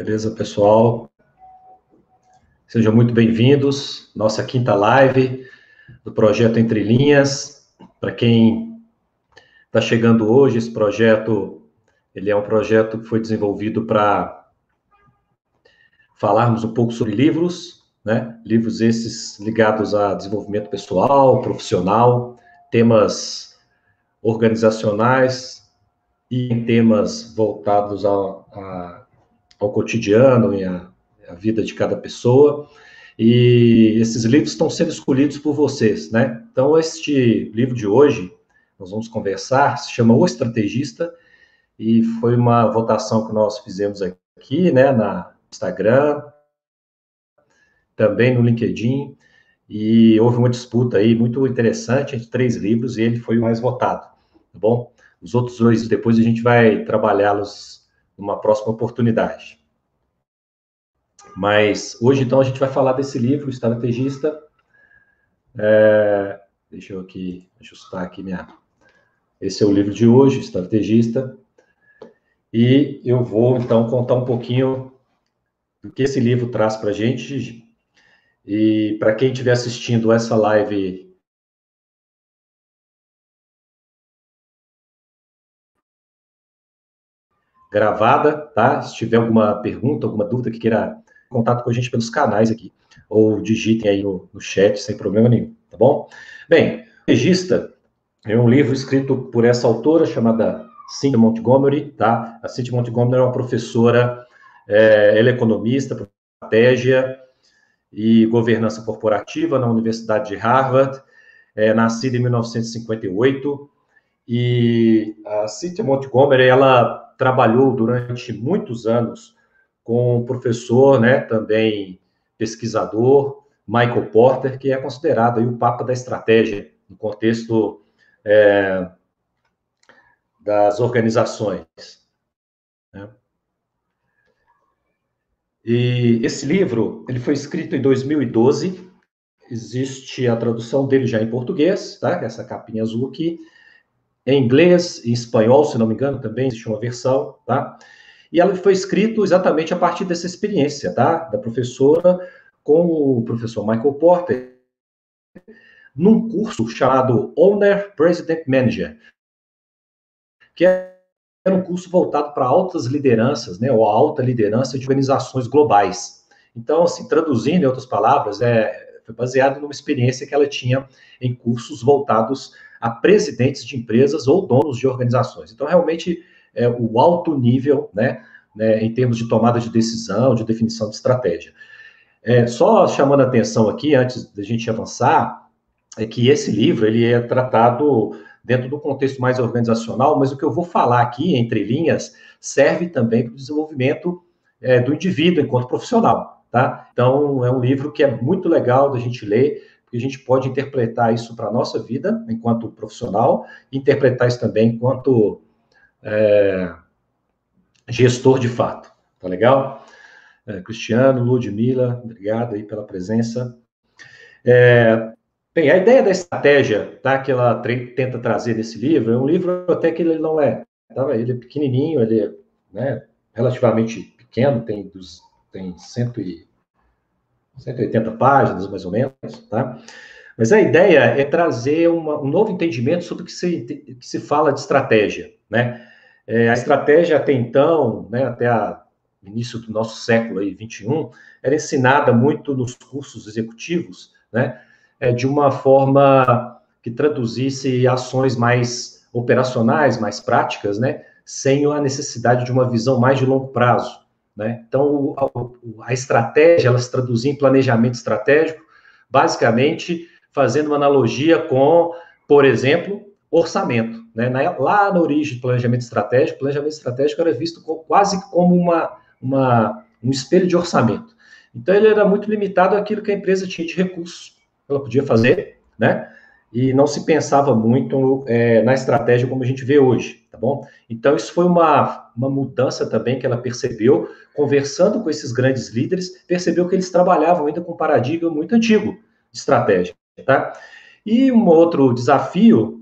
Beleza, pessoal? Sejam muito bem-vindos. Nossa quinta live do projeto Entre Linhas. Para quem está chegando hoje, esse projeto, ele é um projeto que foi desenvolvido para falarmos um pouco sobre livros, né? Livros esses ligados a desenvolvimento pessoal, profissional, temas organizacionais e temas voltados ao cotidiano e à vida de cada pessoa. E esses livros estão sendo escolhidos por vocês, né? Então, este livro de hoje, nós vamos conversar, se chama O Estrategista, e foi uma votação que nós fizemos aqui, né, na Instagram, também no LinkedIn, e houve uma disputa aí muito interessante entre 3 livros, e ele foi o mais votado, tá bom? Os outros 2, depois a gente vai trabalhá-los numa próxima oportunidade. Mas hoje, então, a gente vai falar desse livro, O Estrategista. Deixa eu aqui ajustar aqui Esse é o livro de hoje, Estrategista. E eu vou, então, contar um pouquinho do que esse livro traz para a gente. E para quem estiver assistindo essa live gravada, tá? Se tiver alguma pergunta, alguma dúvida que queira contato com a gente pelos canais aqui, ou digitem aí no chat, sem problema nenhum, tá bom? Bem, Estrategista é um livro escrito por essa autora chamada Cynthia Montgomery, tá? A Cynthia Montgomery é uma professora, ela é economista, estratégia e governança corporativa na Universidade de Harvard, nascida em 1958, e a Cynthia Montgomery, ela trabalhou durante muitos anos com o professor, né, também pesquisador, Michael Porter, que é considerado aí o papa da estratégia no contexto das organizações, né? E esse livro, ele foi escrito em 2012, existe a tradução dele já em português, tá? Essa capinha azul aqui, em inglês e espanhol, se não me engano, também existe uma versão, tá? E ela foi escrito exatamente a partir dessa experiência, tá? Da professora com o professor Michael Porter, num curso chamado Owner President Manager, que era um curso voltado para altas lideranças, né, ou alta liderança de organizações globais. Então, assim, traduzindo em outras palavras, foi baseado numa experiência que ela tinha em cursos voltados a presidentes de empresas ou donos de organizações. Então, realmente, o alto nível, né, em termos de tomada de decisão, de definição de estratégia. Só chamando a atenção aqui, antes da gente avançar, é que esse livro ele é tratado dentro do contexto mais organizacional, mas o que eu vou falar aqui, entre linhas, serve também para o desenvolvimento do indivíduo enquanto profissional, tá? Então, é um livro que é muito legal da gente ler, porque a gente pode interpretar isso para a nossa vida enquanto profissional, e interpretar isso também enquanto gestor de fato, tá legal? Cristiano, Ludmila, obrigado aí pela presença. Bem, a ideia da estratégia, tá, que ela tenta trazer nesse livro, é um livro até que ele não é, tá, ele é pequenininho, ele é, né, relativamente pequeno, tem 180 páginas, mais ou menos, tá? Mas a ideia é trazer um novo entendimento sobre o que se fala de estratégia, né? A estratégia até então, né, até o início do nosso século aí, 21, era ensinada muito nos cursos executivos, né, de uma forma que traduzisse ações mais operacionais, mais práticas, né, sem a necessidade de uma visão mais de longo prazo, né? Então, a estratégia, ela se traduzia em planejamento estratégico, basicamente fazendo uma analogia com, por exemplo, orçamento, né? Lá na origem do planejamento estratégico era visto quase como um espelho de orçamento. Então, ele era muito limitado àquilo que a empresa tinha de recursos, ela podia fazer, né? E não se pensava muito na estratégia como a gente vê hoje, tá bom? Então, isso foi uma mudança também que ela percebeu, conversando com esses grandes líderes, percebeu que eles trabalhavam ainda com um paradigma muito antigo de estratégia, tá? E um outro desafio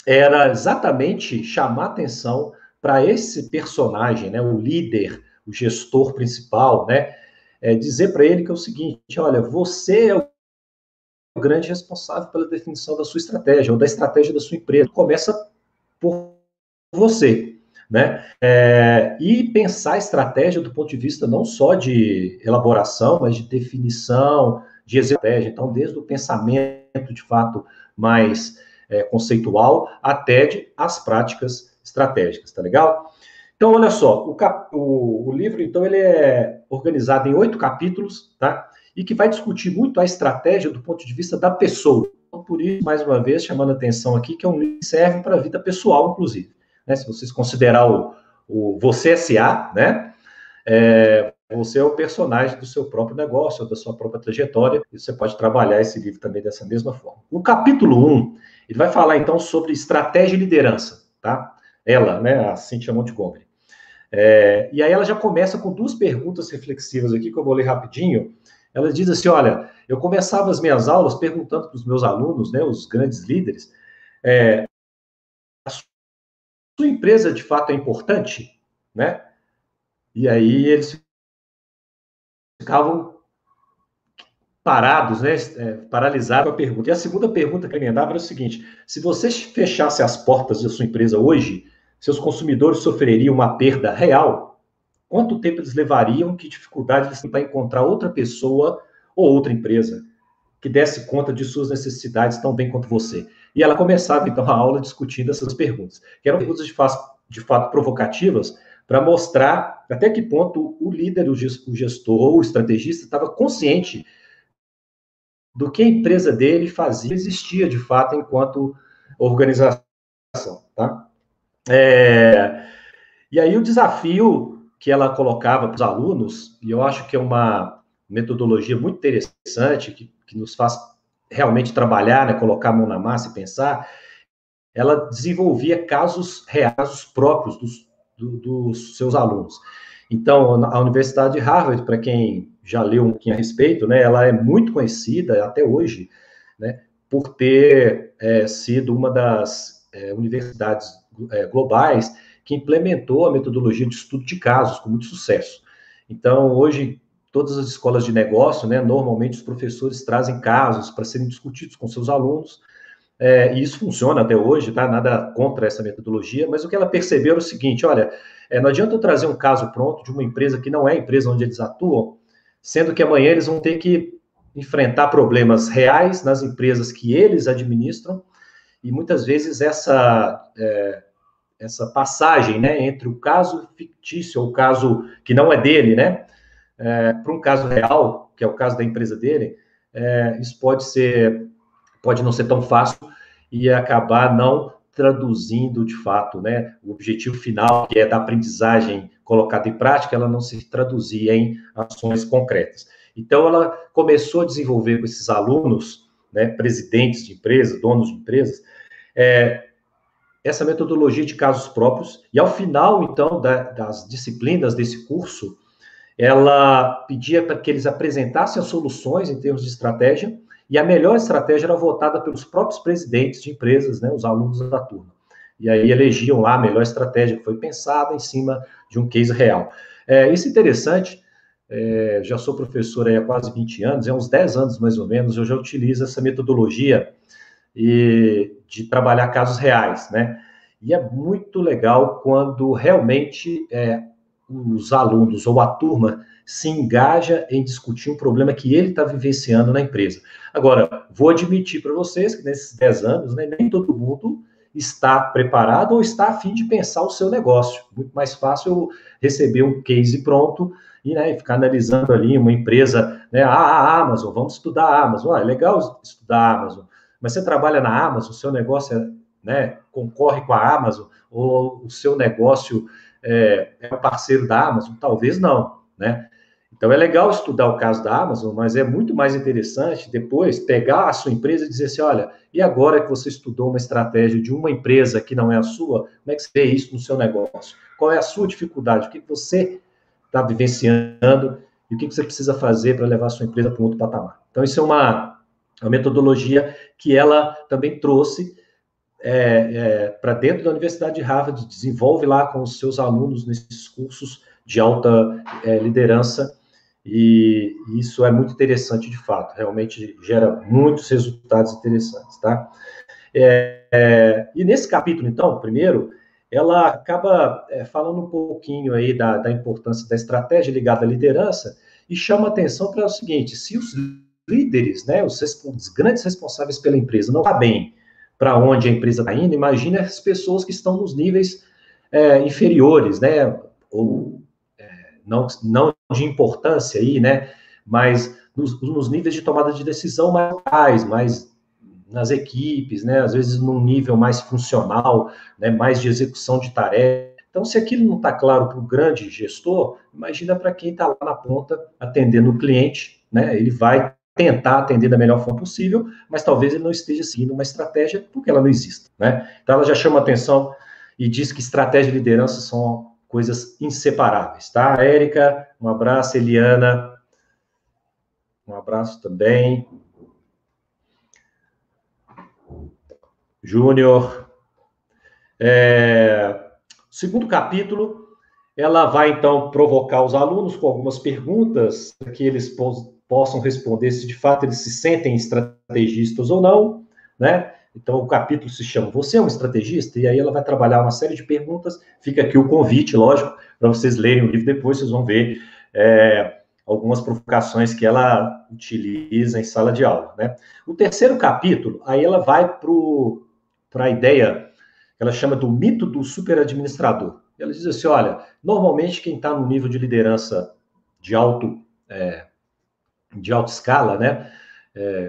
era exatamente chamar atenção para esse personagem, né, o líder, o gestor principal, né? Dizer para ele que é o seguinte, olha, você é o grande responsável pela definição da sua estratégia, ou da estratégia da sua empresa. Começa por você, né? E pensar a estratégia do ponto de vista não só de elaboração, mas de definição, de estratégia. Então, desde o pensamento, de fato, mais conceitual, até as práticas estratégicas, tá legal? Então, olha só, o livro, então, ele é organizado em 8 capítulos, tá? E que vai discutir muito a estratégia do ponto de vista da pessoa. Então, por isso, mais uma vez, chamando a atenção aqui, que é um livro que serve para a vida pessoal, inclusive. Né? Se vocês considerar o Você S.A., né? Você é o personagem do seu próprio negócio, da sua própria trajetória, e você pode trabalhar esse livro também dessa mesma forma. O capítulo 1, ele vai falar, então, sobre estratégia e liderança, tá? Ela, né, a Cynthia Montgomery. E aí ela já começa com 2 perguntas reflexivas aqui, que eu vou ler rapidinho. Ela diz assim, olha, eu começava as minhas aulas perguntando para os meus alunos, né, os grandes líderes, a sua empresa de fato é importante? Né? E aí eles ficavam parados, né, paralisados com a pergunta. E a segunda pergunta que eu emendava era o seguinte, se você fechasse as portas da sua empresa hoje, seus consumidores sofreriam uma perda real? Quanto tempo eles levariam? Que dificuldade eles têm para encontrar outra pessoa ou outra empresa que desse conta de suas necessidades tão bem quanto você? E ela começava, então, a aula discutindo essas perguntas, que eram perguntas de fato provocativas, para mostrar até que ponto o líder, o gestor ou o estrategista estava consciente do que a empresa dele fazia, existia de fato enquanto organização. Tá? E aí o desafio que ela colocava para os alunos, e eu acho que é uma metodologia muito interessante, que nos faz realmente trabalhar, né, colocar a mão na massa e pensar, ela desenvolvia casos reais, casos próprios dos seus alunos. Então, a Universidade de Harvard, para quem já leu um pouquinho a respeito, né, ela é muito conhecida até hoje, né, por ter sido uma das universidades globais que implementou a metodologia de estudo de casos com muito sucesso. Então, hoje, todas as escolas de negócio, né, normalmente os professores trazem casos para serem discutidos com seus alunos, e isso funciona até hoje, tá? Nada contra essa metodologia, mas o que ela percebeu era o seguinte, olha, não adianta eu trazer um caso pronto de uma empresa que não é a empresa onde eles atuam, sendo que amanhã eles vão ter que enfrentar problemas reais nas empresas que eles administram, e muitas vezes essa passagem, né, entre o caso fictício ou o caso que não é dele, né, para um caso real, que é o caso da empresa dele, isso pode não ser tão fácil e acabar não traduzindo de fato, né, o objetivo final, que é da aprendizagem colocada em prática, ela não se traduzia em ações concretas. Então, ela começou a desenvolver com esses alunos, né, presidentes de empresas, donos de empresas, essa metodologia de casos próprios, e ao final, então, das disciplinas desse curso, ela pedia para que eles apresentassem as soluções em termos de estratégia, e a melhor estratégia era votada pelos próprios presidentes de empresas, né, os alunos da turma. E aí elegiam lá a melhor estratégia, que foi pensada em cima de um case real. Isso é interessante, já sou professor há quase 20 anos, há uns 10 anos mais ou menos, eu já utilizo essa metodologia de trabalhar casos reais, né? E é muito legal quando realmente os alunos ou a turma se engaja em discutir um problema que ele está vivenciando na empresa. Agora, vou admitir para vocês que nesses 10 anos, né, nem todo mundo está preparado ou está a fim de pensar o seu negócio. Muito mais fácil eu receber um case pronto e, né, ficar analisando ali uma empresa, né, a Amazon, vamos estudar a Amazon. É legal estudar a Amazon, mas você trabalha na Amazon, o seu negócio concorre com a Amazon, ou o seu negócio é parceiro da Amazon? Talvez não, né? Então, é legal estudar o caso da Amazon, mas é muito mais interessante depois pegar a sua empresa e dizer assim, olha, e agora que você estudou uma estratégia de uma empresa que não é a sua, como é que você vê isso no seu negócio? Qual é a sua dificuldade? O que você está vivenciando e o que você precisa fazer para levar a sua empresa para um outro patamar? Então, isso é uma metodologia que ela também trouxe para dentro da Universidade de Harvard, desenvolve lá com os seus alunos nesses cursos de alta liderança, e isso é muito interessante de fato, realmente gera muitos resultados interessantes, tá? E nesse capítulo, então, primeiro, ela acaba falando um pouquinho aí da importância da estratégia ligada à liderança e chama atenção para o seguinte: se os líderes, né, os grandes responsáveis pela empresa não sabem para onde a empresa está indo, imagina as pessoas que estão nos níveis inferiores, né, ou não de importância aí, né, mas nos níveis de tomada de decisão mais nas equipes, né, às vezes num nível mais funcional, né, mais de execução de tarefa. Então, se aquilo não está claro para o grande gestor, imagina para quem está lá na ponta atendendo o cliente, né, ele vai tentar atender da melhor forma possível, mas talvez ele não esteja seguindo uma estratégia porque ela não existe, né? Então, ela já chama atenção e diz que estratégia e liderança são coisas inseparáveis, tá? Érica, um abraço. Eliana, um abraço também. Júnior. Segundo capítulo, ela vai, então, provocar os alunos com algumas perguntas para que eles possam responder se, de fato, eles se sentem estrategistas ou não, né? Então, o capítulo se chama Você é um estrategista? E aí ela vai trabalhar uma série de perguntas. Fica aqui o convite, lógico, para vocês lerem o livro depois, vocês vão ver algumas provocações que ela utiliza em sala de aula, né? O terceiro capítulo, aí ela vai para a ideia que ela chama do mito do superadministrador. Ela diz assim, olha, normalmente quem está no nível de liderança de alta escala, né,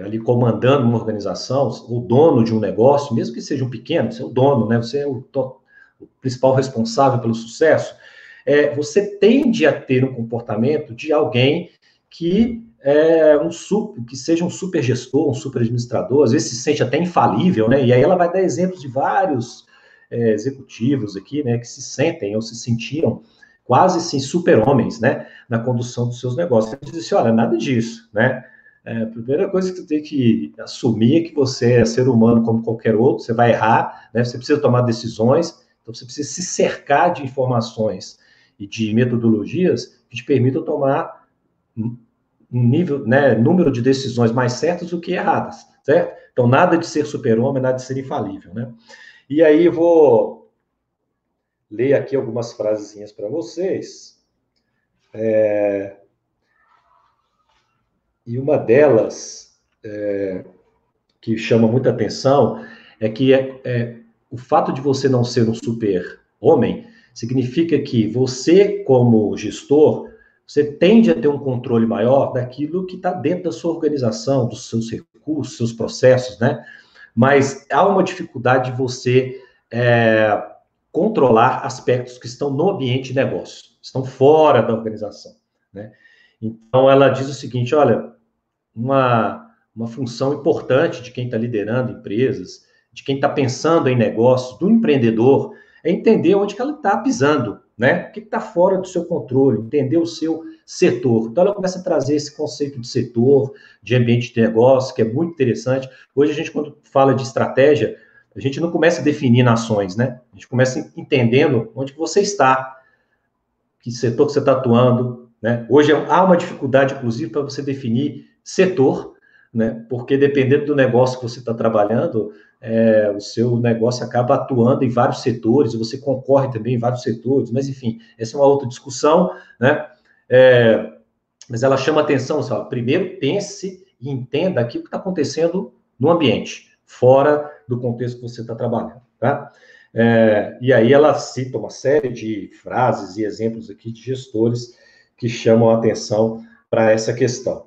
ali comandando uma organização, o dono de um negócio, mesmo que seja um pequeno, você é o dono, né, você é o principal responsável pelo sucesso, você tende a ter um comportamento de alguém que que seja um super gestor, um super administrador, às vezes se sente até infalível, né, e aí ela vai dar exemplos de vários executivos aqui, né, que se sentem ou se sentiam quase assim super-homens, né, na condução dos seus negócios. Ele diz assim, olha, nada disso, né? A primeira coisa que você tem que assumir é que você é ser humano como qualquer outro, você vai errar, né? Você precisa tomar decisões, então você precisa se cercar de informações e de metodologias que te permitam tomar um nível, né, número de decisões mais certas do que erradas, certo? Então, nada de ser super-homem, nada de ser infalível, né? E aí eu vou ler aqui algumas frasezinhas para vocês. E uma delas, que chama muita atenção, é que o fato de você não ser um super-homem significa que você, como gestor, você tende a ter um controle maior daquilo que está dentro da sua organização, dos seus recursos, seus processos, né? Mas há uma dificuldade de você controlar aspectos que estão no ambiente de negócio, estão fora da organização, né? Então, ela diz o seguinte, olha, uma função importante de quem está liderando empresas, de quem está pensando em negócios, do empreendedor, é entender onde que ela está pisando, né? O que está fora do seu controle, entender o seu setor. Então, ela começa a trazer esse conceito de setor, de ambiente de negócio, que é muito interessante. Hoje, a gente, quando fala de estratégia, a gente não começa a definir nações, né? A gente começa entendendo onde que você está, que setor que você está atuando, né? Hoje há uma dificuldade, inclusive, para você definir setor, né? Porque dependendo do negócio que você está trabalhando, o seu negócio acaba atuando em vários setores, você concorre também em vários setores, mas enfim, essa é uma outra discussão, né? Mas ela chama atenção, sabe? Primeiro pense e entenda aquilo que está acontecendo no ambiente, fora do contexto que você está trabalhando, tá? E aí ela cita uma série de frases e exemplos aqui de gestores que chamam a atenção para essa questão.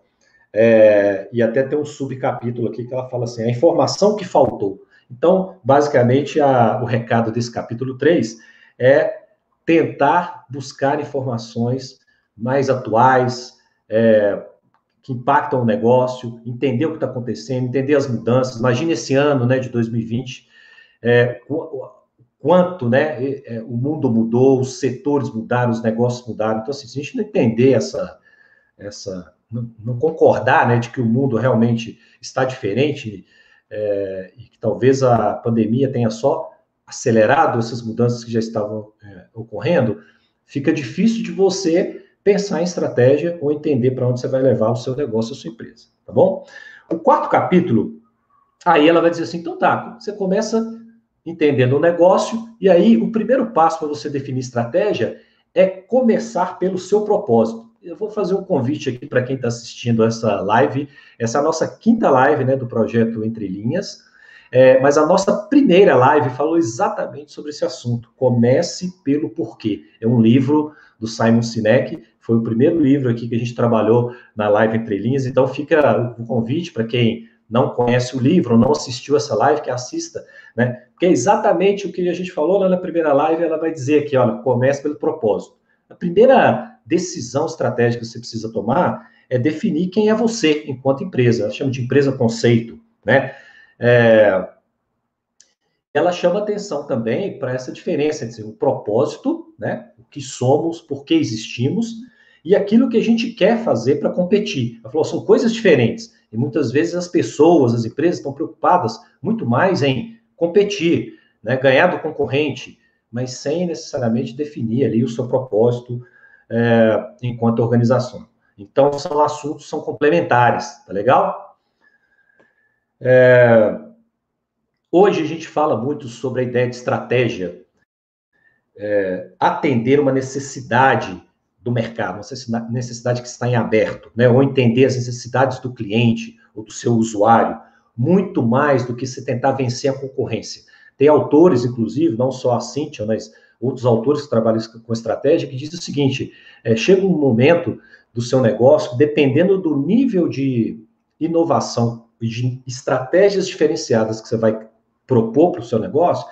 E até tem um subcapítulo aqui que ela fala assim, a informação que faltou. Então, basicamente, o recado desse capítulo 3 é tentar buscar informações mais atuais, que impactam o negócio, entender o que está acontecendo, entender as mudanças. Imagine esse ano, né, de 2020, quanto, né, o mundo mudou, os setores mudaram, os negócios mudaram. Então, assim, se a gente não entender não concordar, né, de que o mundo realmente está diferente, e que talvez a pandemia tenha só acelerado essas mudanças que já estavam ocorrendo, fica difícil de você pensar em estratégia ou entender para onde você vai levar o seu negócio, a sua empresa, tá bom? O quarto capítulo, aí ela vai dizer assim, então tá, você começa entendendo o negócio, e aí o primeiro passo para você definir estratégia é começar pelo seu propósito. Eu vou fazer um convite aqui para quem está assistindo essa live, essa é a nossa quinta live, né, do projeto Entre Linhas, mas a nossa primeira live falou exatamente sobre esse assunto. Comece pelo porquê. É um livro do Simon Sinek, foi o primeiro livro aqui que a gente trabalhou na live Entre Linhas, então fica o convite para quem não conhece o livro, não assistiu essa live, que assista, né? Porque é exatamente o que a gente falou lá na primeira live, ela vai dizer aqui, olha, comece pelo propósito. A primeira decisão estratégica que você precisa tomar é definir quem é você enquanto empresa. Ela chama de empresa conceito, né? Ela chama atenção também para essa diferença entre o propósito, né? O que somos, por que existimos, e aquilo que a gente quer fazer para competir. Ela falou, são coisas diferentes. E muitas vezes as pessoas, as empresas estão preocupadas muito mais em competir, né? Ganhar do concorrente, mas sem necessariamente definir ali o seu propósito enquanto organização. Então, são assuntos, são complementares, tá legal? Hoje a gente fala muito sobre a ideia de estratégia, atender uma necessidade do mercado, uma necessidade que está em aberto, né? Ou entender as necessidades do cliente ou do seu usuário, muito mais do que se tentar vencer a concorrência. Tem autores, inclusive, não só a Cíntia, mas outros autores que trabalham com estratégia, que dizem o seguinte, chega um momento do seu negócio, dependendo do nível de inovação e de estratégias diferenciadas que você vai propor para o seu negócio,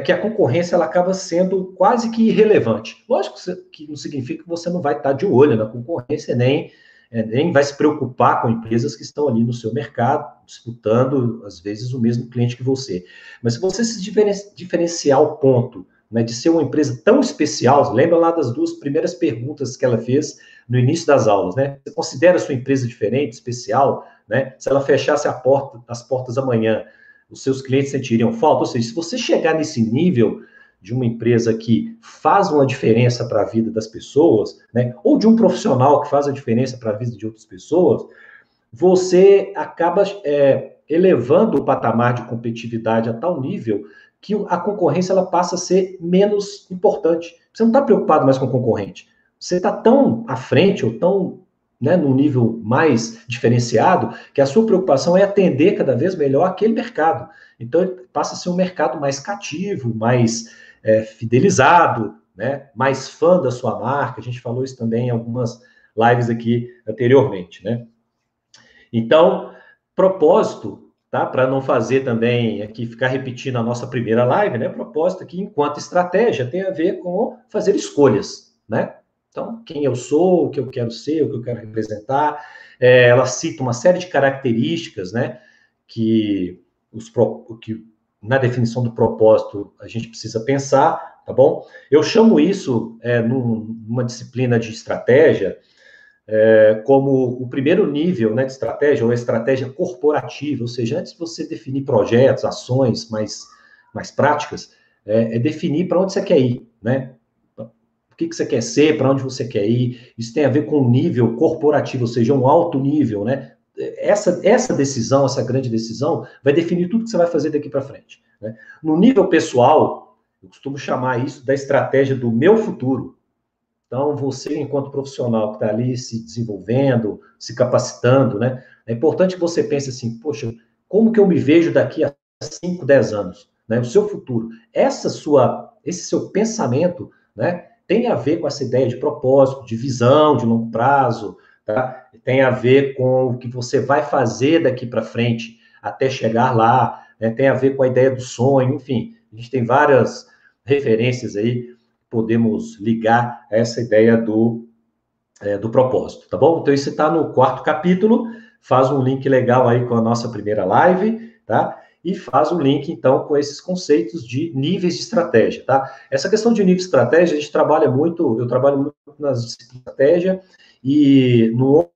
que a concorrência ela acaba sendo quase que irrelevante. Lógico que não significa que você não vai estar de olho na concorrência, nem vai se preocupar com empresas que estão ali no seu mercado, disputando, às vezes, o mesmo cliente que você. Mas se você se diferenciar ao ponto, né, de ser uma empresa tão especial, lembra lá das duas primeiras perguntas que ela fez no início das aulas, né? Você considera a sua empresa diferente, especial, né? Se ela fechasse as portas amanhã, os seus clientes sentiriam falta? Ou seja, se você chegar nesse nível de uma empresa que faz uma diferença para a vida das pessoas, né, ou de um profissional que faz a diferença para a vida de outras pessoas, você acaba elevando o patamar de competitividade a tal nível que a concorrência ela passa a ser menos importante. Você não está preocupado mais com o concorrente. Você está tão à frente ou tão, né, num nível mais diferenciado, que a sua preocupação é atender cada vez melhor aquele mercado. Então, ele passa a ser um mercado mais cativo, mais fidelizado, né, mais fã da sua marca. A gente falou isso também em algumas lives aqui anteriormente, né? Então, propósito, tá? Para não fazer também aqui, ficar repetindo a nossa primeira live, né? Propósito aqui, enquanto estratégia, tem a ver com fazer escolhas, né? Então, quem eu sou, o que eu quero ser, o que eu quero representar. Ela cita uma série de características, né? Que na definição do propósito a gente precisa pensar, tá bom? Eu chamo isso, numa disciplina de estratégia, como o primeiro nível, né, de estratégia, ou a estratégia corporativa, ou seja, antes de você definir projetos, ações mais práticas, definir para onde você quer ir, né? O que você quer ser, para onde você quer ir. Isso tem a ver com o nível corporativo, ou seja, um alto nível, né? Essa decisão, essa grande decisão, vai definir tudo que você vai fazer daqui para frente, né? No nível pessoal, eu costumo chamar isso da estratégia do meu futuro. Então, você, enquanto profissional que está ali se desenvolvendo, se capacitando, né? É importante que você pense assim, poxa, como que eu me vejo daqui a 5, 10 anos? Né? O seu futuro. Esse seu pensamento, né? Tem a ver com essa ideia de propósito, de visão, de longo prazo, tá? Tem a ver com o que você vai fazer daqui para frente, até chegar lá, né? Tem a ver com a ideia do sonho, enfim. A gente tem várias referências aí, podemos ligar a essa ideia do propósito, tá bom? Então, isso está no quarto capítulo, faz um link legal aí com a nossa primeira live, tá? E faz um link, então, com esses conceitos de níveis de estratégia, tá? Essa questão de nível de estratégia, a gente trabalha muito, eu trabalho muito nas disciplinas de estratégia, e no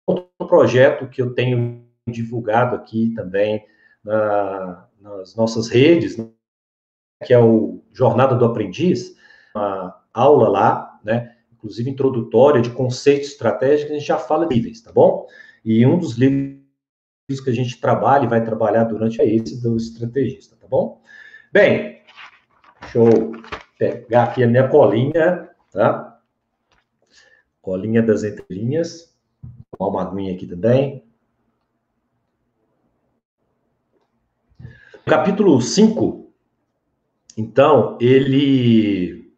outro projeto que eu tenho divulgado aqui também nas nossas redes, né, que é o Jornada do Aprendiz, aula lá, né? Inclusive introdutória de conceitos estratégicos, a gente já fala de níveis, tá bom? E um dos livros que a gente trabalha e vai trabalhar durante é esse do estrategista, tá bom? Bem, deixa eu pegar aqui a minha colinha, tá? Colinha das entrelinhas. Vou tomar uma aguinha aqui também. Capítulo 5, então, ele...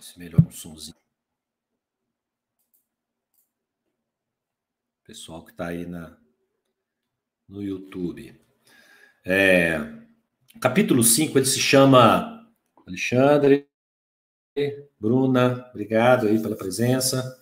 Esse melhor um somzinho. Pessoal que está aí no YouTube. Capítulo 5, ele se chama... Alexandre, Bruna, obrigado aí pela presença.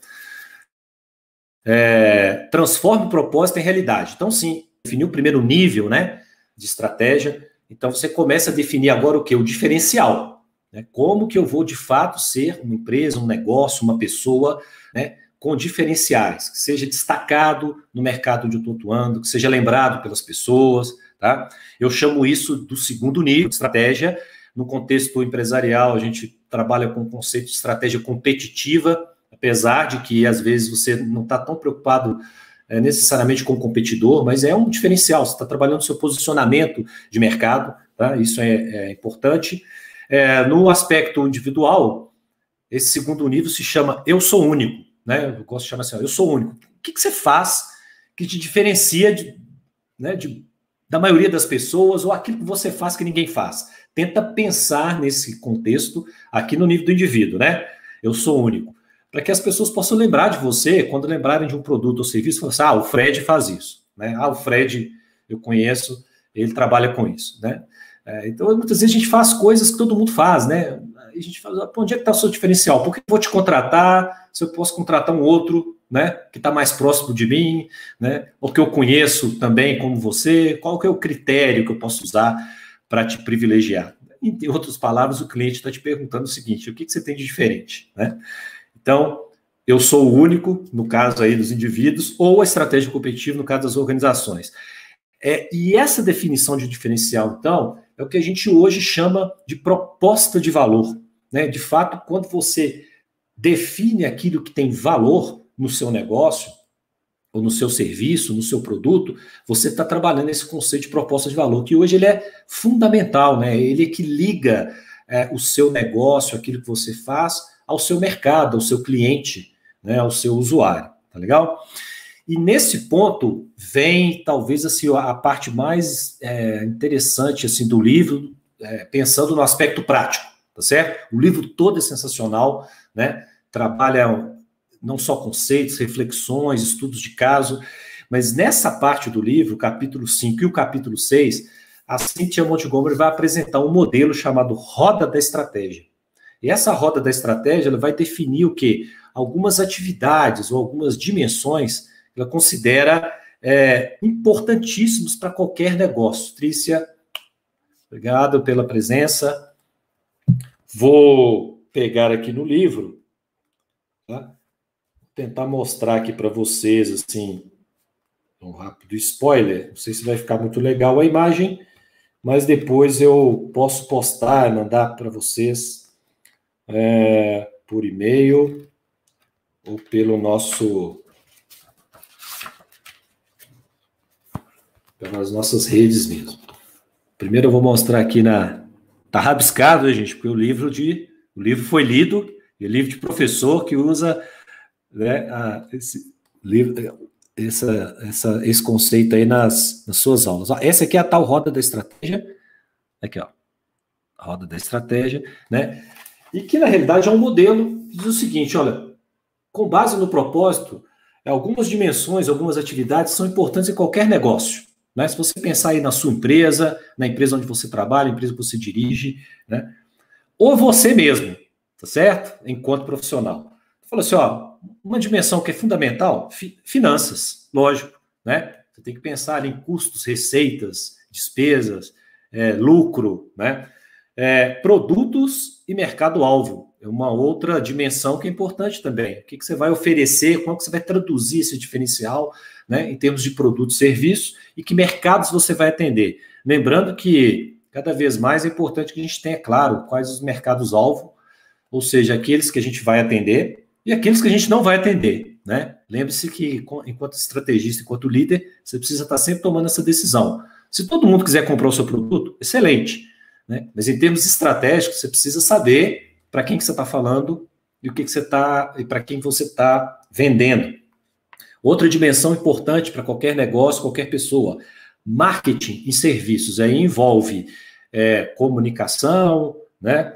Transforme o propósito em realidade. Então, sim, definiu o primeiro nível, né, de estratégia. Então, você começa a definir agora o quê? O diferencial. Né? Como que eu vou, de fato, ser uma empresa, um negócio, uma pessoa, né, com diferenciais, que seja destacado no mercado onde eu estou atuando, que seja lembrado pelas pessoas, tá? Eu chamo isso do segundo nível de estratégia. No contexto empresarial, a gente trabalha com o conceito de estratégia competitiva, apesar de que, às vezes, você não está tão preocupado necessariamente com o competidor, mas é um diferencial, você está trabalhando o seu posicionamento de mercado, tá? Isso é importante. No aspecto individual, esse segundo nível se chama Eu Sou Único, né? Eu gosto de chamar assim, eu sou único. O que você faz que te diferencia da maioria das pessoas, ou aquilo que você faz que ninguém faz? Tenta pensar nesse contexto aqui no nível do indivíduo, né? Eu sou único. Para que as pessoas possam lembrar de você, quando lembrarem de um produto ou serviço, falar assim, o Fred faz isso, né? O Fred eu conheço, ele trabalha com isso, né? Então, muitas vezes a gente faz coisas que todo mundo faz, né? A gente fala, onde é que está o seu diferencial? Por que eu vou te contratar se eu posso contratar um outro, né, que está mais próximo de mim, né? Ou que eu conheço também como você? Qual que é o critério que eu posso usar para te privilegiar? Em outras palavras, o cliente está te perguntando o seguinte, o que você tem de diferente, né? Então, eu sou o único, no caso aí dos indivíduos, ou a estratégia competitiva, no caso das organizações. E essa definição de diferencial, então, é o que a gente hoje chama de proposta de valor, né? De fato, quando você define aquilo que tem valor no seu negócio, ou no seu serviço, no seu produto, você está trabalhando esse conceito de proposta de valor, que hoje ele é fundamental, né? Ele que liga o seu negócio, aquilo que você faz, ao seu mercado, ao seu cliente, né? Ao seu usuário, tá legal? E nesse ponto vem, talvez, assim, a parte mais interessante assim, do livro, pensando no aspecto prático, tá certo? O livro todo é sensacional, né? Trabalha não só conceitos, reflexões, estudos de caso, mas nessa parte do livro, o capítulo 5 e o capítulo 6, a Cynthia Montgomery vai apresentar um modelo chamado Roda da Estratégia. E essa roda da estratégia ela vai definir o quê? Algumas atividades ou algumas dimensões que ela considera importantíssimos para qualquer negócio. Trícia, obrigado pela presença. Vou pegar aqui no livro, tá? Tentar mostrar aqui para vocês, assim, um rápido spoiler. Não sei se vai ficar muito legal a imagem, mas depois eu posso postar, mandar para vocês por e-mail ou pelo pelas nossas redes mesmo. Primeiro eu vou mostrar aqui tá rabiscado, gente, porque o livro foi lido, e o livro de professor que usa, né, esse conceito aí nas suas aulas. Essa aqui é a tal roda da estratégia. Aqui, ó. A roda da estratégia, né? E que, na realidade, é um modelo que diz o seguinte, olha, com base no propósito, algumas dimensões, algumas atividades são importantes em qualquer negócio. Né? Se você pensar aí na sua empresa, na empresa onde você trabalha, na empresa que você dirige, né? Ou você mesmo, tá certo? Enquanto profissional. Fala assim, ó, uma dimensão que é fundamental, finanças, lógico, né? Você tem que pensar em custos, receitas, despesas, lucro, né? Produtos e mercado-alvo. É uma outra dimensão que é importante também. O que você vai oferecer, como que você vai traduzir esse diferencial, né, em termos de produtos e serviços, e que mercados você vai atender. Lembrando que, cada vez mais, é importante que a gente tenha claro quais os mercados-alvo, ou seja, aqueles que a gente vai atender e aqueles que a gente não vai atender, né? Lembre-se que, enquanto estrategista, enquanto líder, você precisa estar sempre tomando essa decisão. Se todo mundo quiser comprar o seu produto, excelente, né? Mas em termos estratégicos, você precisa saber para quem que você está falando e o que você está e para quem você está vendendo. Outra dimensão importante para qualquer negócio, qualquer pessoa, marketing e serviços. Aí envolve comunicação, né?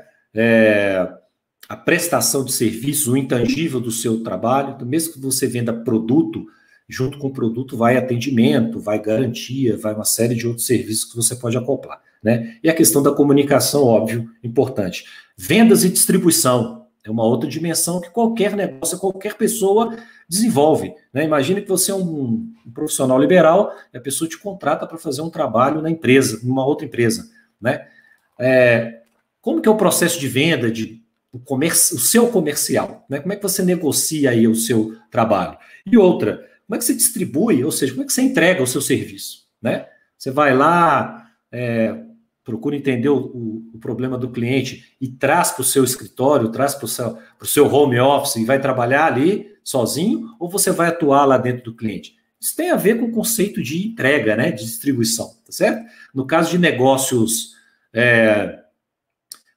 A prestação de serviços, o intangível do seu trabalho. Então, mesmo que você venda produto, junto com o produto vai atendimento, vai garantia, vai uma série de outros serviços que você pode acoplar, né? E a questão da comunicação, óbvio, importante. Vendas e distribuição é uma outra dimensão que qualquer negócio, qualquer pessoa desenvolve, né? Imagine que você é um profissional liberal e a pessoa te contrata para fazer um trabalho na empresa, numa outra empresa, né? Como que é o processo de venda, o seu comercial, né? Como é que você negocia aí o seu trabalho? E outra, como é que você distribui, ou seja, como é que você entrega o seu serviço, né? Você vai lá, procura entender o problema do cliente e traz para o seu escritório, traz para o seu home office e vai trabalhar ali sozinho, ou você vai atuar lá dentro do cliente? Isso tem a ver com o conceito de entrega, né? De distribuição, tá certo? No caso de negócios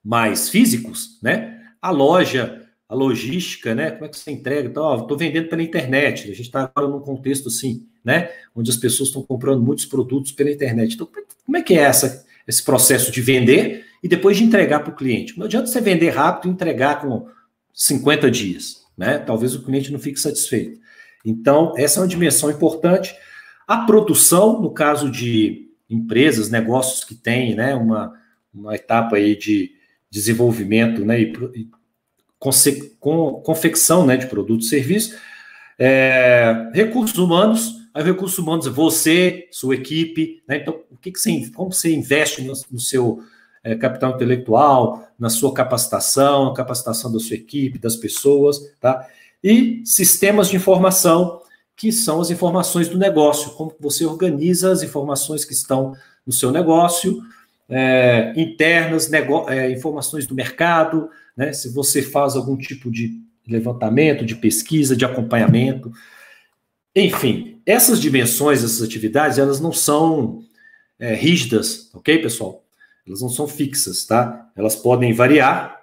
mais físicos, né? A loja, a logística, né? Como é que você entrega? Então, estou vendendo pela internet. A gente está agora num contexto assim, né? Onde as pessoas estão comprando muitos produtos pela internet. Então, como é que é esse processo de vender e depois de entregar para o cliente? Não adianta você vender rápido e entregar com 50 dias, né? Talvez o cliente não fique satisfeito. Então, essa é uma dimensão importante. A produção, no caso de empresas, negócios que têm, né, uma etapa aí de desenvolvimento, né, e confecção, né, de produtos e serviços. Recursos humanos, aí recursos humanos é você, sua equipe, né? Então, como você investe no seu capital intelectual, na sua capacitação, a capacitação da sua equipe, das pessoas, tá? E sistemas de informação, que são as informações do negócio, como você organiza as informações que estão no seu negócio, internas, informações do mercado, né? Se você faz algum tipo de levantamento, de pesquisa, de acompanhamento. Enfim, essas dimensões, essas atividades, elas não são rígidas, ok, pessoal? Elas não são fixas, tá? Elas podem variar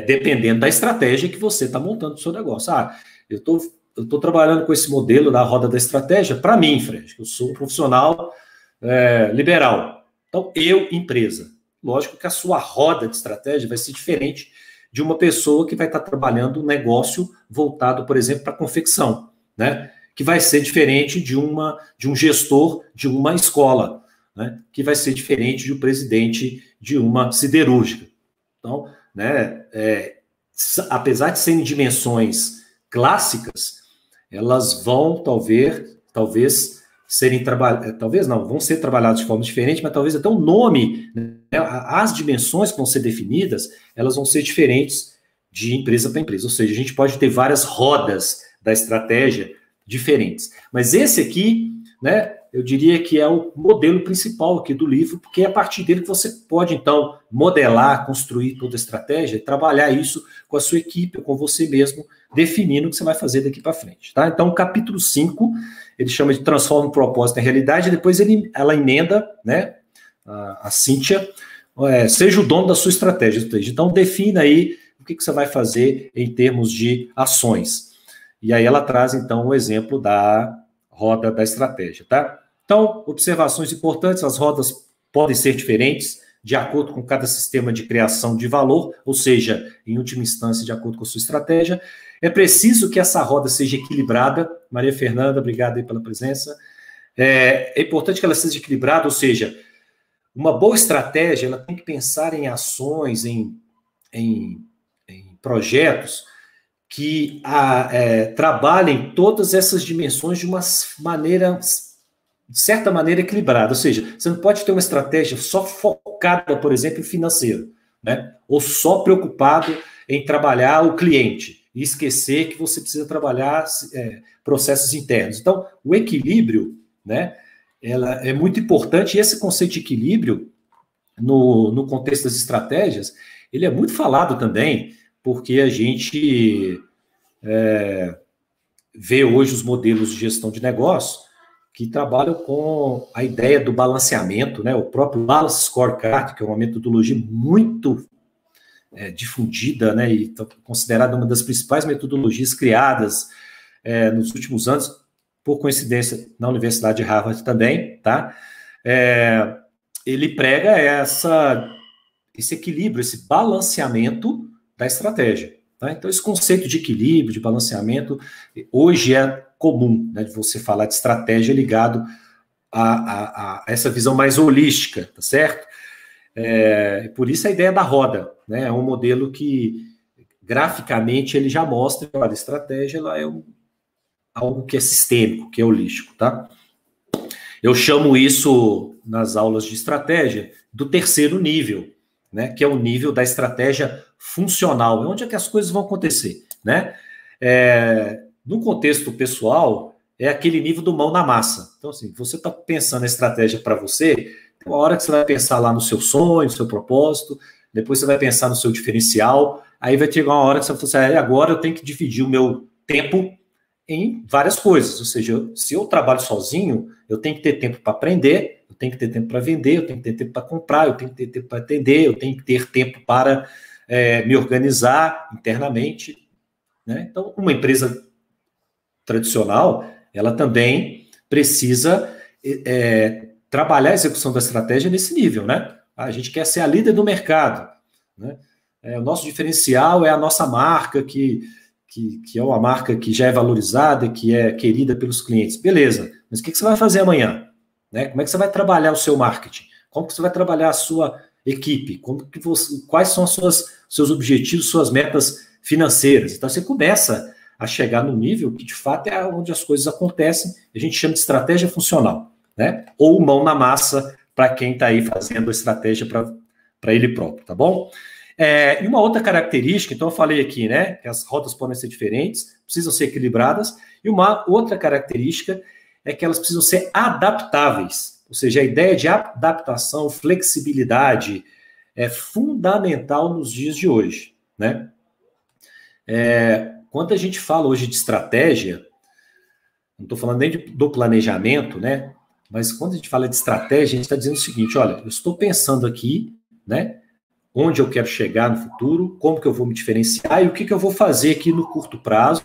dependendo da estratégia que você está montando para o seu negócio. Eu estou trabalhando com esse modelo da roda da estratégia para mim, Fred, eu sou um profissional liberal. Então, empresa. Lógico que a sua roda de estratégia vai ser diferente de uma pessoa que vai estar trabalhando um negócio voltado, por exemplo, para confecção, né? Que vai ser diferente de um gestor de uma escola, né? Que vai ser diferente de um presidente de uma siderúrgica. Então, né, apesar de serem dimensões clássicas, elas vão talvez serem trabalhadas, talvez não, vão ser trabalhadas de forma diferente, mas talvez até o nome, né, as dimensões que vão ser definidas, elas vão ser diferentes de empresa para empresa. Ou seja, a gente pode ter várias rodas da estratégia diferentes. Mas esse aqui, né, eu diria que é o modelo principal aqui do livro, porque é a partir dele que você pode, então, modelar, construir toda a estratégia e trabalhar isso com a sua equipe, com você mesmo, definindo o que você vai fazer daqui para frente, tá? Então, o capítulo 5, ele chama de Transforma o Propósito em Realidade, e depois ela emenda, né, a Cíntia, seja o dono da sua estratégia. Então, defina aí o que você vai fazer em termos de ações. E aí ela traz, então, o exemplo da roda da estratégia, tá? Então, observações importantes, as rodas podem ser diferentes de acordo com cada sistema de criação de valor, ou seja, em última instância, de acordo com a sua estratégia. É preciso que essa roda seja equilibrada. Maria Fernanda, obrigado aí pela presença. É importante que ela seja equilibrada, ou seja, uma boa estratégia, ela tem que pensar em ações, em projetos que trabalhem todas essas dimensões de uma maneira de certa maneira, equilibrada. Ou seja, você não pode ter uma estratégia só focada, por exemplo, em financeiro, né? Ou só preocupado em trabalhar o cliente e esquecer que você precisa trabalhar processos internos. Então, o equilíbrio, né, ela é muito importante, e esse conceito de equilíbrio, no contexto das estratégias, ele é muito falado também, porque a gente vê hoje os modelos de gestão de negócio que trabalham com a ideia do balanceamento, né? O próprio Balance Scorecard, que é uma metodologia muito difundida, né? E considerada uma das principais metodologias criadas nos últimos anos, por coincidência, na Universidade de Harvard também, tá? Ele prega esse equilíbrio, esse balanceamento da estratégia. Tá? Então, esse conceito de equilíbrio, de balanceamento, hoje é comum, né, de você falar de estratégia ligado a essa visão mais holística, tá certo? Por isso a ideia da roda, né? É um modelo que, graficamente, ele já mostra que a estratégia ela é algo que é sistêmico, que é holístico, tá? Eu chamo isso, nas aulas de estratégia, do terceiro nível, né, que é o nível da estratégia funcional, onde é que as coisas vão acontecer, né? No contexto pessoal, é aquele nível do mão na massa. Então, assim, você está pensando a estratégia para você, tem uma hora que você vai pensar lá no seu sonho, no seu propósito, depois você vai pensar no seu diferencial, aí vai chegar uma hora que você vai falar assim, agora eu tenho que dividir o meu tempo em várias coisas, ou seja, se eu trabalho sozinho, eu tenho que ter tempo para aprender, eu tenho que ter tempo para vender, eu tenho que ter tempo para comprar, eu tenho que ter tempo para atender, eu tenho que ter tempo para me organizar internamente, né? Então, uma empresa tradicional, ela também precisa trabalhar a execução da estratégia nesse nível, né? A gente quer ser a líder do mercado, né? O nosso diferencial é a nossa marca, que é uma marca que já é valorizada, que é querida pelos clientes. Beleza, mas o que você vai fazer amanhã? Né? Como é que você vai trabalhar o seu marketing? Como que você vai trabalhar a sua equipe? Quais são seus objetivos, suas metas financeiras? Então, você começa a chegar no nível que, de fato, é onde as coisas acontecem. A gente chama de estratégia funcional, né? Ou mão na massa para quem está aí fazendo a estratégia para ele próprio, tá bom? E uma outra característica, então eu falei aqui, né, que as rotas podem ser diferentes, precisam ser equilibradas, e uma outra característica é que elas precisam ser adaptáveis, ou seja, a ideia de adaptação, flexibilidade é fundamental nos dias de hoje, né? Quando a gente fala hoje de estratégia, não estou falando nem do planejamento, né, mas quando a gente fala de estratégia, a gente está dizendo o seguinte, olha, eu estou pensando aqui, né, onde eu quero chegar no futuro, como que eu vou me diferenciar e o que eu vou fazer aqui no curto prazo,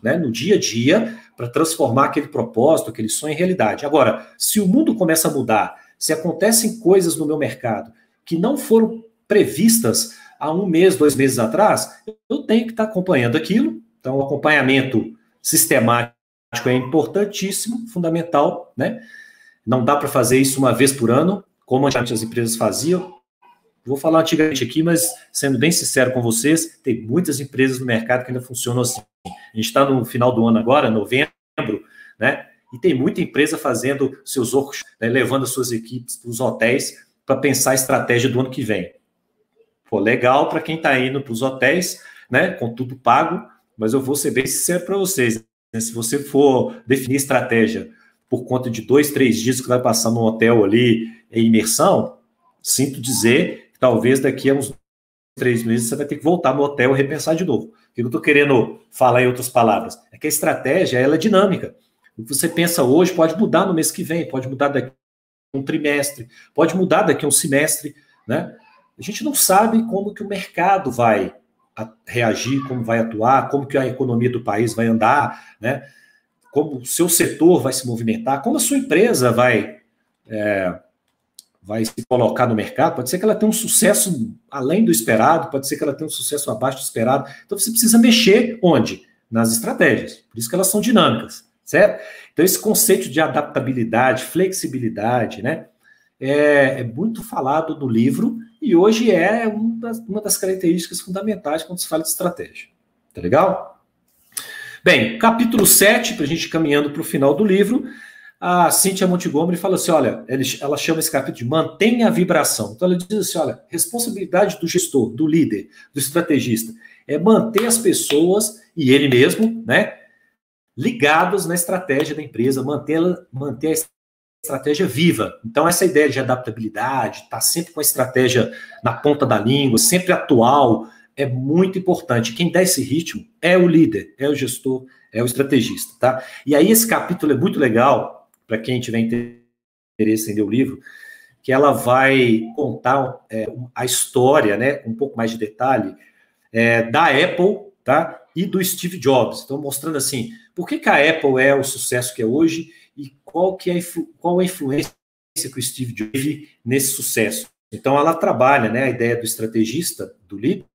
né, no dia a dia, para transformar aquele propósito, aquele sonho em realidade. Agora, se o mundo começa a mudar, se acontecem coisas no meu mercado que não foram previstas há 1 mês, 2 meses atrás, eu tenho que estar acompanhando aquilo. Então, o acompanhamento sistemático é importantíssimo, fundamental, né? Não dá para fazer isso uma vez por ano, como antigamente as empresas faziam. Vou falar antigamente aqui, mas sendo bem sincero com vocês, tem muitas empresas no mercado que ainda funcionam assim. A gente está no final do ano agora, novembro, né? E tem muita empresa fazendo seus workshops, né, levando as suas equipes para os hotéis para pensar a estratégia do ano que vem. Pô, legal para quem está indo para os hotéis, né? Com tudo pago, mas eu vou ser bem sincero para vocês, né? Se você for definir estratégia por conta de 2, 3 dias que vai passar no hotel ali em imersão, sinto dizer que talvez daqui a uns 3 meses você vai ter que voltar no hotel e repensar de novo. O que eu estou querendo falar em outras palavras é que a estratégia ela é dinâmica. O que você pensa hoje pode mudar no mês que vem, pode mudar daqui a um trimestre, pode mudar daqui a um semestre, né? A gente não sabe como que o mercado vai reagir, como vai atuar, como que a economia do país vai andar, né? Como o seu setor vai se movimentar, como a sua empresa vai se colocar no mercado. Pode ser que ela tenha um sucesso além do esperado, pode ser que ela tenha um sucesso abaixo do esperado. Então, você precisa mexer onde? Nas estratégias. Por isso que elas são dinâmicas, certo? Então, esse conceito de adaptabilidade, flexibilidade, né, é muito falado no livro e hoje é uma das características fundamentais quando se fala de estratégia. Tá legal? Bem, capítulo 7, para a gente ir caminhando para o final do livro, a Cynthia Montgomery fala assim, olha, ela chama esse capítulo de mantenha a vibração. Então ela diz assim, olha, responsabilidade do gestor, do líder, do estrategista, é manter as pessoas e ele mesmo, né, ligados na estratégia da empresa, manter a estratégia viva. Então essa ideia de adaptabilidade, estar sempre com a estratégia na ponta da língua, sempre atual, é muito importante. Quem dá esse ritmo é o líder, é o gestor, é o estrategista, tá? E aí esse capítulo é muito legal, para quem tiver interesse em ler o livro, que ela vai contar a história, né, um pouco mais de detalhe, da Apple, tá, e do Steve Jobs. Então, mostrando assim, por que a Apple é o sucesso que é hoje e qual a influência que o Steve Jobs teve nesse sucesso. Então, ela trabalha, né, a ideia do estrategista, do líder,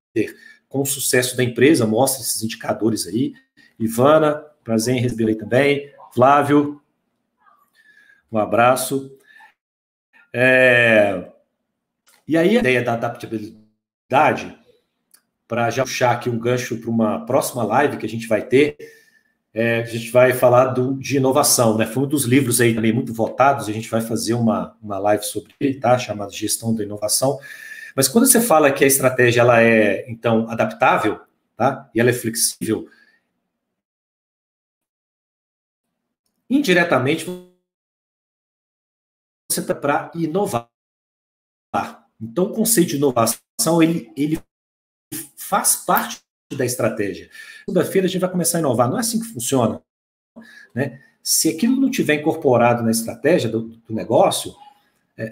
com o sucesso da empresa, mostra esses indicadores aí. Ivana, prazer em receber aí também. Flávio, um abraço. E aí, a ideia da adaptabilidade, para já puxar aqui um gancho para uma próxima live que a gente vai ter, a gente vai falar de inovação, né? Foi um dos livros aí também muito votados, a gente vai fazer uma live sobre ele, tá? Chamada Gestão da Inovação. Mas quando você fala que a estratégia ela é, então, adaptável, tá? E ela é flexível, indiretamente você está para inovar. Então, o conceito de inovação, ele faz parte da estratégia. Segunda-feira a gente vai começar a inovar. Não é assim que funciona, né? Se aquilo não tiver incorporado na estratégia do negócio,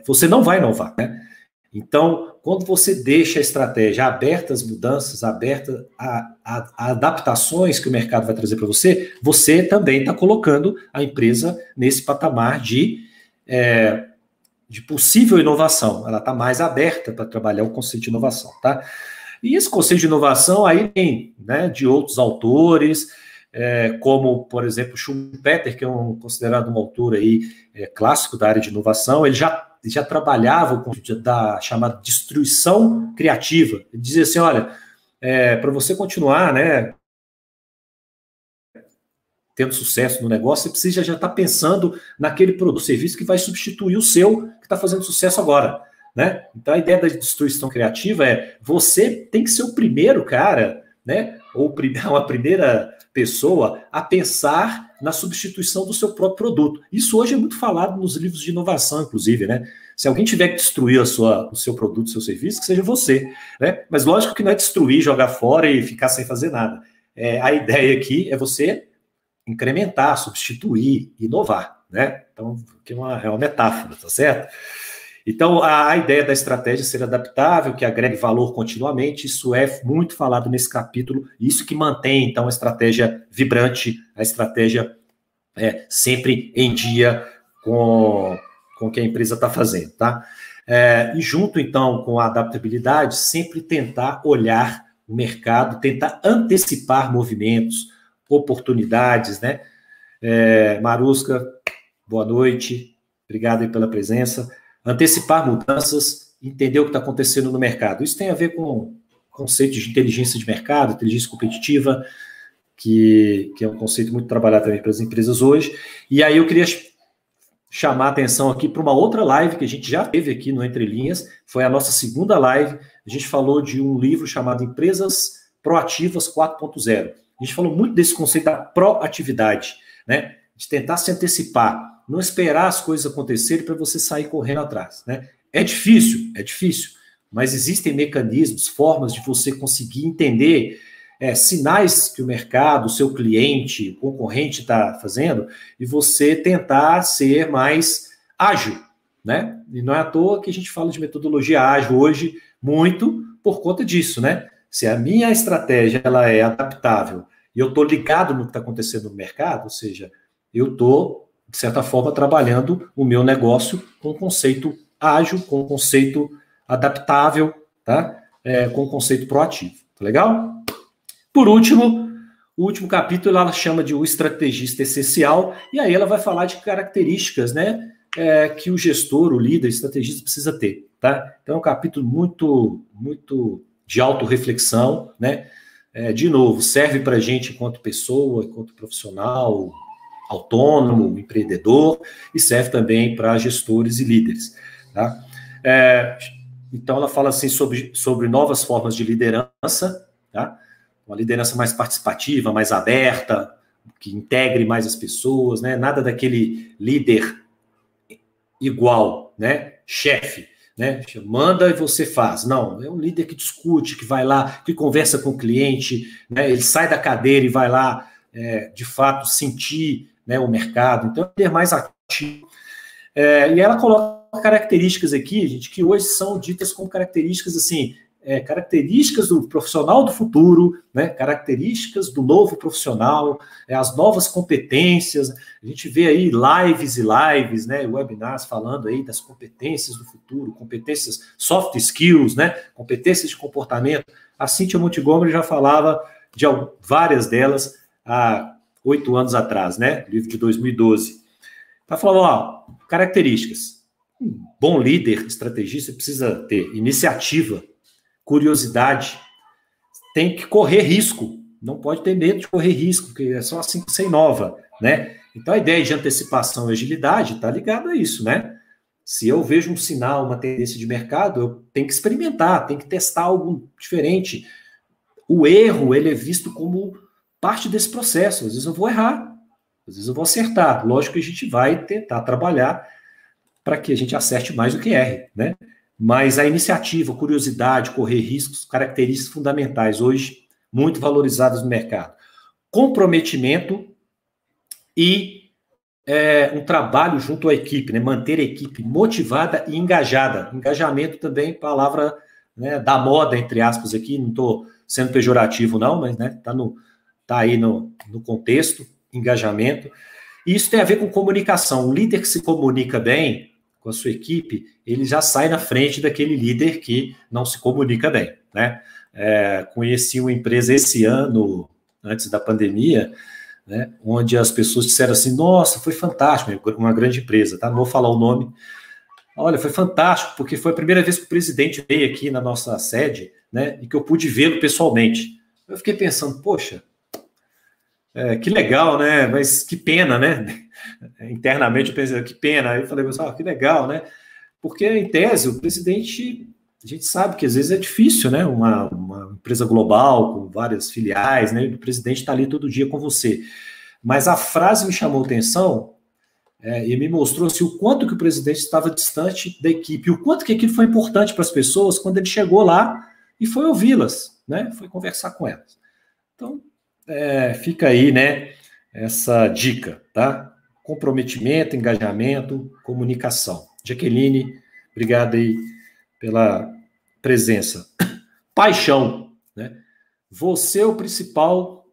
você não vai inovar, né? Então, quando você deixa a estratégia aberta às mudanças, aberta a adaptações que o mercado vai trazer para você, você também está colocando a empresa nesse patamar de possível inovação. Ela está mais aberta para trabalhar o conceito de inovação, tá? E esse conceito de inovação aí tem, né, de outros autores, como, por exemplo, Schumpeter, que é considerado um autor aí, clássico da área de inovação. Ele já trabalhava o conceito da chamada destruição criativa. Ele dizia assim, olha, para você continuar, né, tendo sucesso no negócio, você precisa já estar pensando naquele produto, serviço que vai substituir o seu, que está fazendo sucesso agora, né? Então, a ideia da destruição criativa você tem que ser o primeiro cara, né, ou uma primeira pessoa a pensar na substituição do seu próprio produto. Isso hoje é muito falado nos livros de inovação, inclusive, né? Se alguém tiver que destruir o seu produto, o seu serviço, que seja você, né? Mas lógico que não é destruir, jogar fora e ficar sem fazer nada. A ideia aqui é você incrementar, substituir, inovar, né? Então, que é uma metáfora, tá certo? Então, a ideia da estratégia ser adaptável, que agregue valor continuamente, isso é muito falado nesse capítulo, isso que mantém, então, a estratégia vibrante, a estratégia sempre em dia com o que a empresa está fazendo, tá? E junto, então, com a adaptabilidade, sempre tentar olhar o mercado, tentar antecipar movimentos, oportunidades, né? Marusca, boa noite, obrigado aí pela presença. Antecipar mudanças, entender o que está acontecendo no mercado. Isso tem a ver com o conceito de inteligência de mercado, inteligência competitiva, que é um conceito muito trabalhado também pelas empresas hoje. E aí eu queria chamar a atenção aqui para uma outra live que a gente já teve aqui no Entre Linhas, foi a nossa segunda live. A gente falou de um livro chamado Empresas Proativas 4.0. A gente falou muito desse conceito da proatividade, né? De tentar se antecipar, não esperar as coisas acontecerem para você sair correndo atrás, né? É difícil, mas existem mecanismos, formas de você conseguir entender sinais que o mercado, o seu cliente, o concorrente está fazendo, e você tentar ser mais ágil, né? E não é à toa que a gente fala de metodologia ágil hoje, muito por conta disso, né? Se a minha estratégia ela é adaptável e eu estou ligado no que está acontecendo no mercado, ou seja, eu estou, de certa forma, trabalhando o meu negócio com um conceito ágil, com um conceito adaptável, tá? Com um conceito proativo. Tá legal? Por último, o último capítulo ela chama de o estrategista essencial, e aí ela vai falar de características, né, que o gestor, o líder, o estrategista precisa ter, tá? Então é um capítulo muito, muito de autorreflexão, né? De novo, serve para a gente enquanto pessoa, enquanto profissional, autônomo, empreendedor, e serve também para gestores e líderes. Tá? Então, ela fala assim sobre novas formas de liderança, tá? Uma liderança mais participativa, mais aberta, que integre mais as pessoas, né? Nada daquele líder igual, né? Chefe, né? Manda e você faz. Não, é um líder que discute, que vai lá, que conversa com o cliente, né? Ele sai da cadeira e vai lá, de fato, sentir, né, o mercado. Então, é um líder mais ativo. E ela coloca características aqui, gente, que hoje são ditas como características, assim, características do profissional do futuro, né, características do novo profissional, as novas competências. A gente vê aí lives e lives, né, webinars falando aí das competências do futuro, competências, soft skills, né, competências de comportamento. A Cynthia Montgomery já falava de várias delas há 8 anos atrás, né, livro de 2012. Ela falou, ó, características. Um bom líder, estrategista, precisa ter iniciativa, curiosidade, tem que correr risco, não pode ter medo de correr risco, porque é só assim que você inova, né? Então, a ideia de antecipação e agilidade está ligada a isso, né? Se eu vejo um sinal, uma tendência de mercado, eu tenho que experimentar, tenho que testar algo diferente. O erro, ele é visto como parte desse processo. Às vezes eu vou errar, às vezes eu vou acertar. Lógico que a gente vai tentar trabalhar para que a gente acerte mais do que erre, né? Mas a iniciativa, curiosidade, correr riscos, características fundamentais hoje, muito valorizadas no mercado. Comprometimento e um trabalho junto à equipe, né? Manter a equipe motivada e engajada. Engajamento também, palavra, né, da moda, entre aspas, aqui, não estou sendo pejorativo, não, mas né, tá aí no contexto, engajamento. E isso tem a ver com comunicação. Um líder que se comunica bem com a sua equipe, ele já sai na frente daquele líder que não se comunica bem, né? Conheci uma empresa esse ano, antes da pandemia, né, onde as pessoas disseram assim, nossa, foi fantástico, uma grande empresa, tá? Não vou falar o nome. Olha, foi fantástico, porque foi a primeira vez que o presidente veio aqui na nossa sede, né, e que eu pude vê-lo pessoalmente. Eu fiquei pensando, poxa, que legal, né? Mas que pena, né? Internamente eu pensei, que pena. Aí eu falei, que legal, né? Porque, em tese, o presidente, a gente sabe que às vezes é difícil, né? Uma empresa global com várias filiais, né? E o presidente está ali todo dia com você. Mas a frase me chamou a atenção e me mostrou assim, o quanto que o presidente estava distante da equipe, o quanto que aquilo foi importante para as pessoas quando ele chegou lá e foi ouvi-las, né? Foi conversar com elas. Então, fica aí, né, essa dica, tá? Comprometimento, engajamento, comunicação. Jaqueline, obrigado aí pela presença. Paixão, né? Você é o principal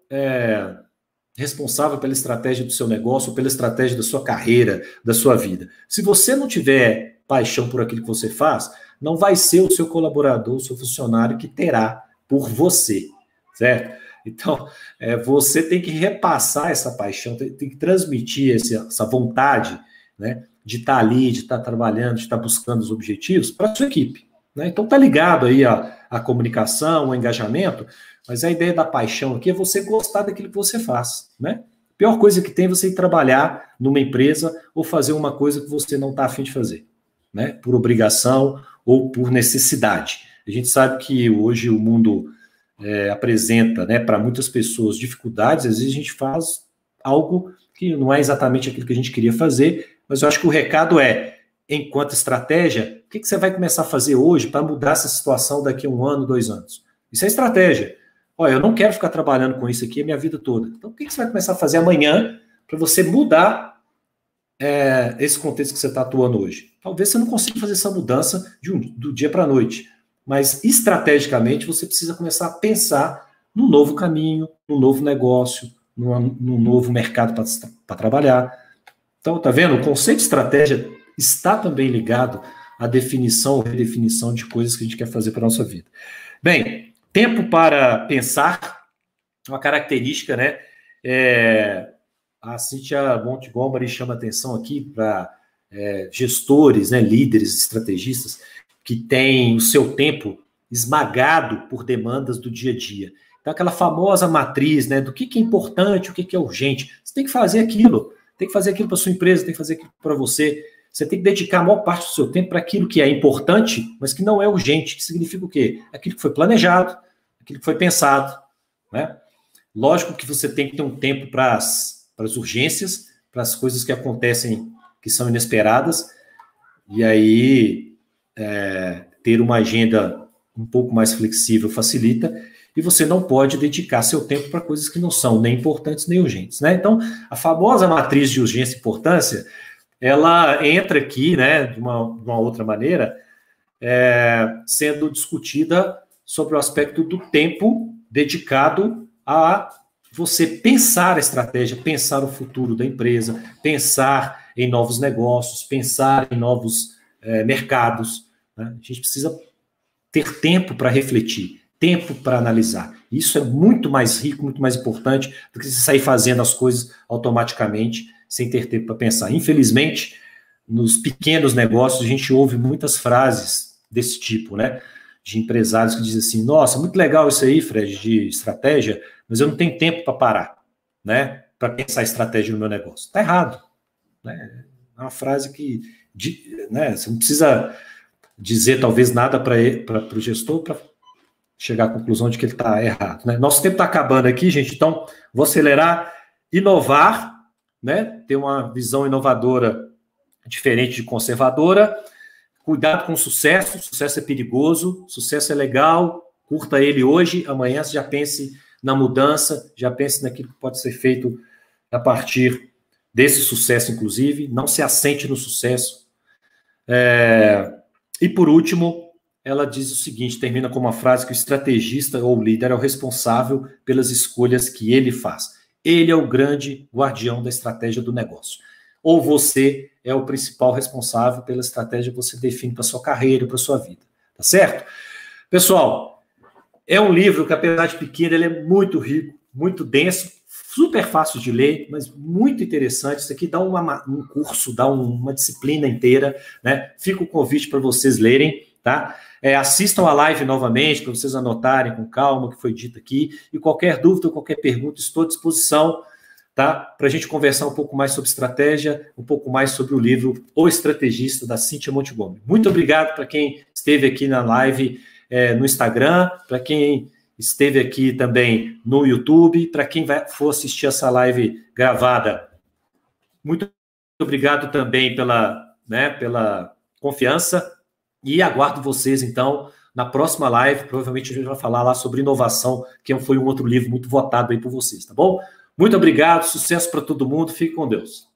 responsável pela estratégia do seu negócio, pela estratégia da sua carreira, da sua vida. Se você não tiver paixão por aquilo que você faz, não vai ser o seu colaborador, o seu funcionário que terá por você, certo? Então, você tem que repassar essa paixão, tem que transmitir essa vontade, né, de estar ali, de estar trabalhando, de estar buscando os objetivos para a sua equipe, né? Então, está ligado aí a comunicação, o engajamento, mas a ideia da paixão aqui é você gostar daquilo que você faz, né? A pior coisa que tem é você ir trabalhar numa empresa ou fazer uma coisa que você não está a fim de fazer, né? Por obrigação ou por necessidade. A gente sabe que hoje o mundo apresenta, né, para muitas pessoas dificuldades, às vezes a gente faz algo que não é exatamente aquilo que a gente queria fazer, mas eu acho que o recado enquanto estratégia, o que você vai começar a fazer hoje para mudar essa situação daqui a 1 ano, 2 anos? Isso é estratégia. Olha, eu não quero ficar trabalhando com isso aqui a minha vida toda. Então, o que você vai começar a fazer amanhã para você mudar esse contexto que você está atuando hoje? Talvez você não consiga fazer essa mudança do dia para a noite, mas estrategicamente você precisa começar a pensar num novo caminho, num novo negócio, num novo mercado para trabalhar. Então, tá vendo? O conceito de estratégia está também ligado à definição ou redefinição de coisas que a gente quer fazer para a nossa vida. Bem, tempo para pensar, uma característica, né? A Cynthia Montgomery chama atenção aqui para gestores, né, líderes, estrategistas, que têm o seu tempo esmagado por demandas do dia a dia. Então, aquela famosa matriz, né, do que é importante, o que é urgente. Você tem que fazer aquilo. tem que fazer aquilo para sua empresa, tem que fazer aquilo para você. Você tem que dedicar a maior parte do seu tempo para aquilo que é importante, mas que não é urgente, que significa o quê? Aquilo que foi planejado, aquilo que foi pensado, né? Lógico que você tem que ter um tempo para as urgências, para as coisas que acontecem, que são inesperadas, e aí ter uma agenda um pouco mais flexível facilita, e você não pode dedicar seu tempo para coisas que não são nem importantes nem urgentes, né? Então, a famosa matriz de urgência e importância, ela entra aqui, né, de uma outra maneira, sendo discutida sobre o aspecto do tempo dedicado a você pensar a estratégia, pensar o futuro da empresa, pensar em novos negócios, pensar em novos mercados, né? A gente precisa ter tempo para refletir, tempo para analisar. Isso é muito mais rico, muito mais importante do que você sair fazendo as coisas automaticamente, sem ter tempo para pensar. Infelizmente, nos pequenos negócios, a gente ouve muitas frases desse tipo, né? De empresários que dizem assim, nossa, muito legal isso aí, Fred, de estratégia, mas eu não tenho tempo para parar, né? Para pensar estratégia no meu negócio. Está errado, né? É uma frase que, né, você não precisa dizer talvez nada para o gestor para chegar à conclusão de que ele está errado, né? Nosso tempo está acabando aqui, gente, então vou acelerar, inovar, né? Ter uma visão inovadora diferente de conservadora. Cuidado com o sucesso é perigoso, sucesso é legal, curta ele hoje, amanhã você já pense na mudança, já pense naquilo que pode ser feito a partir desse sucesso, inclusive, não se assente no sucesso. E por último, ela diz o seguinte, termina com uma frase que o estrategista ou líder é o responsável pelas escolhas que ele faz. Ele é o grande guardião da estratégia do negócio. Ou você é o principal responsável pela estratégia que você define para sua carreira, para sua vida. Tá certo? Pessoal, é um livro que, apesar de pequeno, ele é muito rico, muito denso, super fácil de ler, mas muito interessante. Isso aqui dá um curso, dá uma disciplina inteira, né? Fica o convite para vocês lerem, tá? Assistam a live novamente, para vocês anotarem com calma o que foi dito aqui. E qualquer dúvida, qualquer pergunta, estou à disposição, tá? Para a gente conversar um pouco mais sobre estratégia, um pouco mais sobre o livro O Estrategista, da Cíntia Montgomery. Muito obrigado para quem esteve aqui na live no Instagram, para quem esteve aqui também no YouTube, para quem for assistir essa live gravada. Muito obrigado também pela confiança e aguardo vocês, então, na próxima live. Provavelmente a gente vai falar lá sobre inovação, que foi um outro livro muito votado aí por vocês, tá bom? Muito obrigado, sucesso para todo mundo, fique com Deus.